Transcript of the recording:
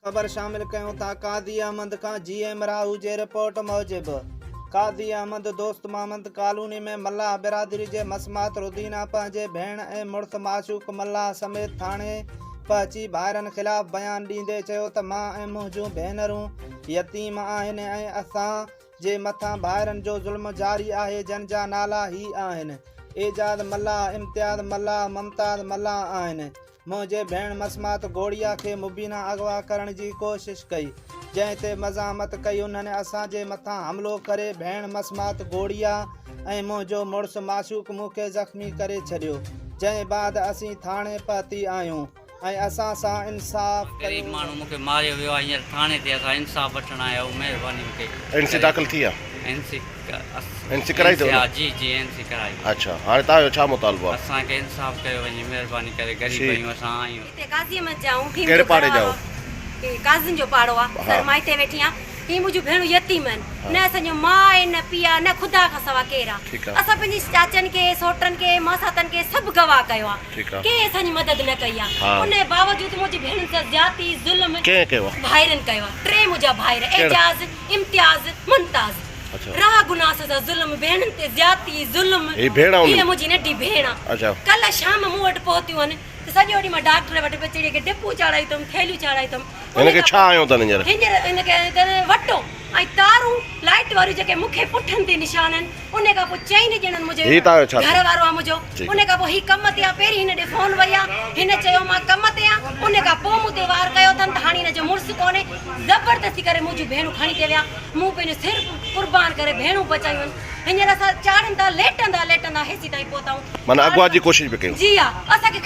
ख़बर शामिल कयूं था कादी अहमद खां GM राहू जे रिपोर्ट मूजिब कादी अहमद दोस्त मोहम्मद कॉलोनी में मल्लाह बिरादरी जे मसमात रुदीना पंहिंजे भेण ऐं मुड़ुस माशूक मल्लाह समेत थाणे पहुची भाइरनि ख़िलाफ़ बयान ॾींदे चयो त मां ऐं मुंहिंजूं भेनरूं यतीम आहिनि ऐं असां जे मथां भाइरनि जो ज़ुल्म जारी आहे, जन जा नाला ही आहिनि एजाज मल्लाह, इम्तियाज़ मल्लाह, मुमताज़ मल्लाह आहिनि। मुंहिंजे भेण मसमात गोड़िया खे मुबीना अगवा करण जी कोशिश कई, जंहिं ते मज़ामत कई उन्हनि असांजे मथां हमिलो करे भेण मसमात गोड़िया ऐं मुंहिंजो मुड़ुस माशूक मूंखे ज़ख़्मी करे छॾियो, जंहिं बाद असीं थाणे पहुती आहियूं ऐं असां सां इंसाफ़ गरीब माण्हू मूंखे मारियो वियो आहे। हींअर थाणे ते असां इंसाफ़ वठण आया आहियूं। महिरबानी मूंखे एनसी दाख़िल थी आहे? एनसी कराई अथव? जी जी एनसी कराई। अच्छा, हाणे तव्हांजो छा मुतालबो आहे? असांखे इंसाफ़ कयो वञे, महिरबानी करे गरीब आहियूं असां आहियूं। कहिड़े पाड़े जाओ? काज़िन जो पाड़ो आहे सर, मां हिते वेठी आहियां। ही मुंहिंजूं भेणूं यतीम आहिनि, न असांजो माउ आहे न पीउ आहे, न ख़ुदा खां सवा केरु आहे। असां पंहिंजी चाचनि खे सोटनि खे मासातनि खे सभु गवाह कयो आहे, कंहिं असांजी मदद न कई आहे। उन बावजूद मुंहिंजी भेणुनि सां ज्याती ज़ुल्म भाइरनि कयो आहे। टे मुंहिंजा भाइर एजाज़, इम्तियाज़, मुमताज़। राह गुनाह सां ज़ुल्म, भेणनि ते ज्याती ज़ुल्म। हीअ मुंहिंजी नंढी भेण आहे। कल्ह शाम मूं वटि पहुतियूं आहिनि त सॼो ॾींहुं मां डॉक्टर वटि पे चढ़ी डिपू चाढ़ाई अथमि, थैलियूं चाढ़ाई अथमि। हिनखे छा आयो अथनि हींअर? हिनखे वटो ऐं तारूं लाइट वारियूं जेके मूंखे पुठनि ते निशान आहिनि। उन खां पोइ चईनि ॼणनि मुंहिंजे घर वारो आहे मुंहिंजो। उन खां पोइ ही कम ते आहे। पहिरीं हिन ॾे फोन वई आहे, हिन चयो मां कम ते आहियां। उन खां पोइ मूं ते वार कयो अथनि त हाणे हिनजो मुड़ुसु कोन्हे, ज़बरदस्ती करे मुंहिंजूं भेणूं खणी ते विया। मूं पंहिंजो सिर कुर्बान करे भेणूं बचायूं आहिनि। हींअर असां चाढ़नि था, लेटंदा हेसी ताईं पहुताऊं। माना अगवा जी कोशिशि बि कयूं। जी हा, असांखे